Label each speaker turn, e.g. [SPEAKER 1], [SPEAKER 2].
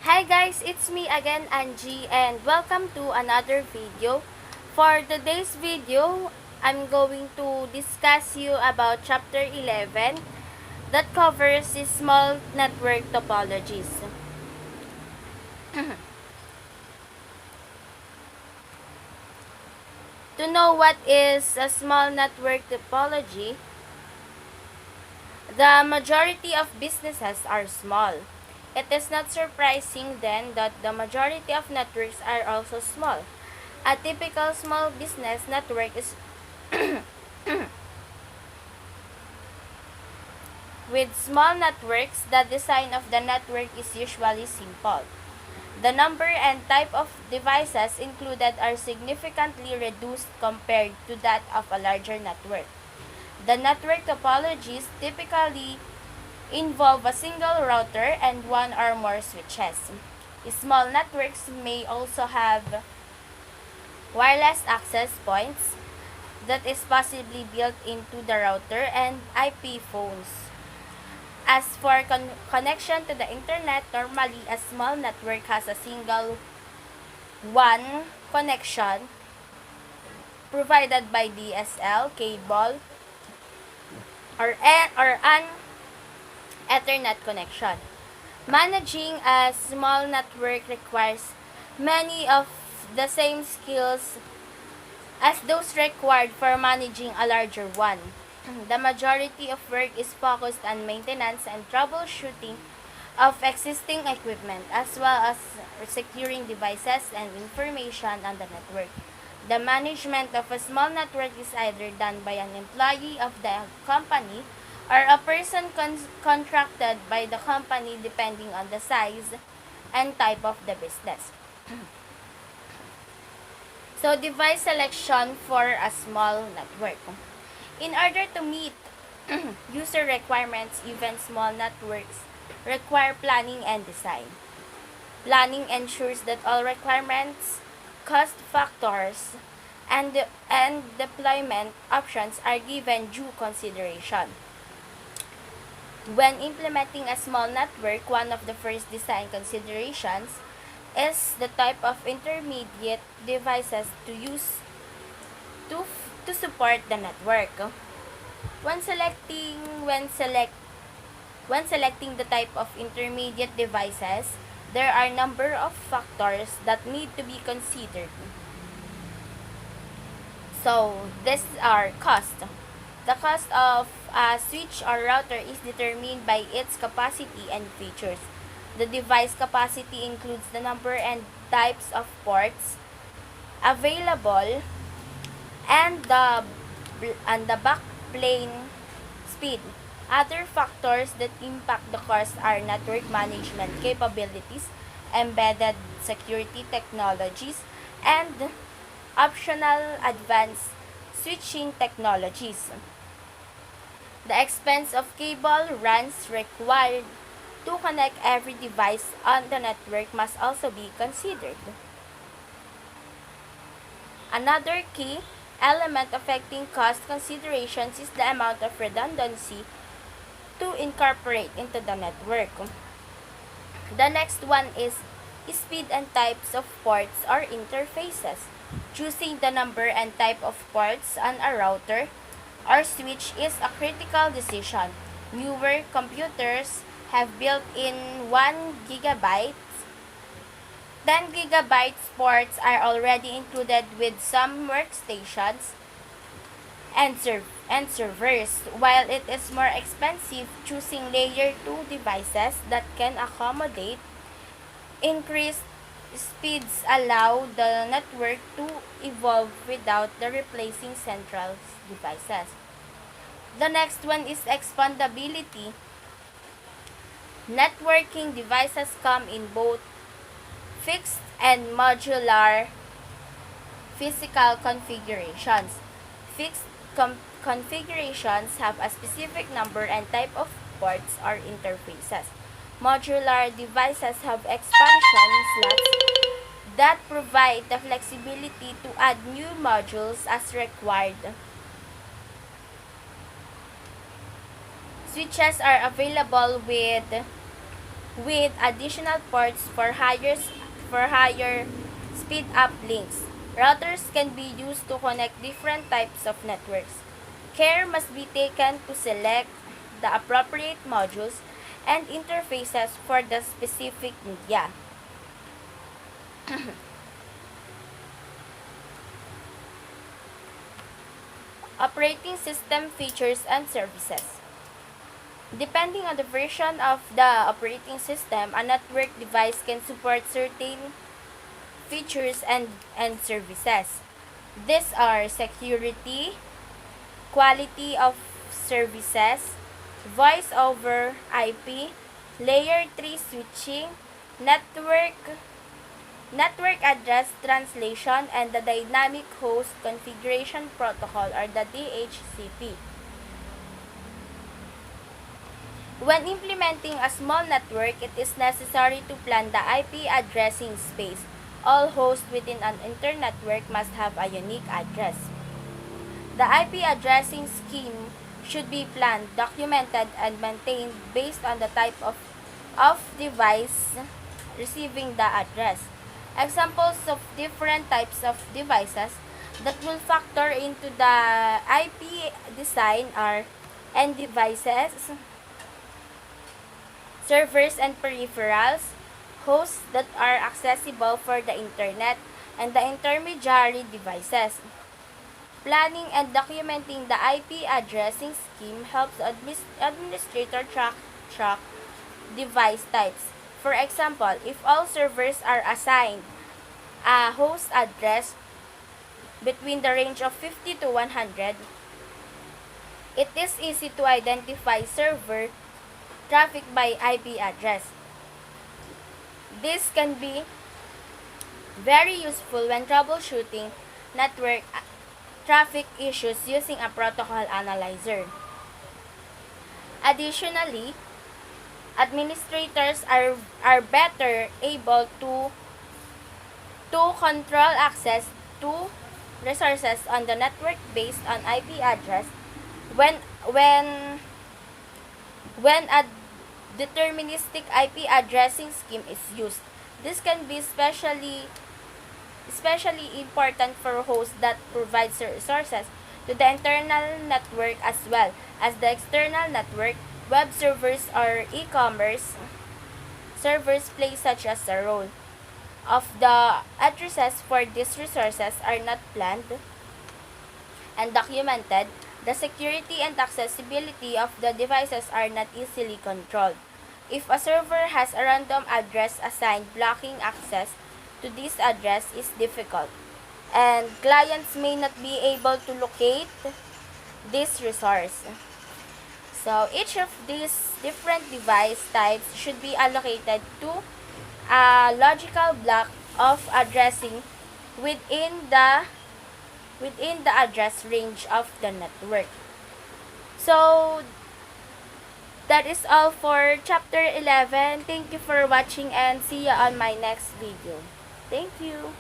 [SPEAKER 1] Hi guys, it's me again, Angie, and welcome to another video. For today's video, I'm going to discuss you about chapter 11 that covers the small network topologies. To know what is a small network topology, the majority of businesses are small. It is not surprising then that the majority of networks are also small. A typical small business network is with small networks, the design of the network is usually simple. The number and type of devices included are significantly reduced compared to that of a larger network. The network topologies typically involve a single router and one or more switches. Small networks may also have wireless access points that is possibly built into the router and IP phones. As for connection to the internet, normally a small network has a single WAN connection provided by DSL, cable, or an Ethernet connection. Managing a small network requires many of the same skills as those required for managing a larger one. The majority of work is focused on maintenance and troubleshooting of existing equipment, as well as securing devices and information on the network. The management of a small network is either done by an employee of the company or a person contracted by the company depending on the size and type of the business. So, device selection for a small network. In order to meet user requirements, even small networks require planning and design. Planning ensures that all requirements, cost factors, and deployment options are given due consideration. When implementing a small network, one of the first design considerations is the type of intermediate devices to use to support the network. When selecting when select when selecting the type of intermediate devices, there are a number of factors that need to be considered. So, these are cost. The cost of a switch or router is determined by its capacity and features. The device capacity includes the number and types of ports available and the backplane speed. Other factors that impact the cost are network management capabilities, embedded security technologies, and optional advanced switching technologies. The expense of cable runs required to connect every device on the network must also be considered. Another key element affecting cost considerations is the amount of redundancy to incorporate into the network. The next one is speed and types of ports or interfaces. Choosing the number and type of ports on a router or switch is a critical decision. Newer computers have built-in 1 gigabyte 10 gigabytes ports are already included with some workstations and servers, while it is more expensive choosing layer 2 devices that can accommodate increased speeds allow the network to evolve without the replacing central devices. The next one is expandability. Networking devices come in both fixed and modular physical configurations. Fixed configurations have a specific number and type of ports or interfaces. Modular devices have expansion slots that provide the flexibility to add new modules as required. Switches are available with with additional ports for higher speed up links. Routers can be used to connect different types of networks. Care must be taken to select the appropriate modules and interfaces for the specific media. Operating system features and services. Depending on the version of the operating system, a network device can support certain features and services. These are security, quality of services, voice over IP, layer 3 switching, network address translation, and the dynamic host configuration protocol or the DHCP. When implementing a small network, it is necessary to plan the IP addressing space. All hosts within an internetwork must have a unique address. The IP addressing scheme should be planned, documented, and maintained based on the type of device receiving the address. Examples of different types of devices that will factor into the IP design are end devices, servers and peripherals, hosts that are accessible for the internet, and the intermediary devices. Planning and documenting the IP addressing scheme helps administrator track device types. For example, if all servers are assigned a host address between the range of 50 to 100, it is easy to identify server traffic by IP address. This can be very useful when troubleshooting network traffic issues using a protocol analyzer. Additionally, administrators are better able to control access to resources on the network based on IP address when a deterministic IP addressing scheme is used. This can be especially important for hosts that provide resources to the internal network as well as the external network. Web servers or e-commerce servers play such as a role. Of the addresses for these resources are not planned and documented, the security and accessibility of the devices are not easily controlled. If a server has a random address assigned, blocking access to this address is difficult, and clients may not be able to locate this resource. So each of these different device types should be allocated to a logical block of addressing within the address range of the network. So that is all for chapter 11. Thank you for watching and see you on my next video. Thank you.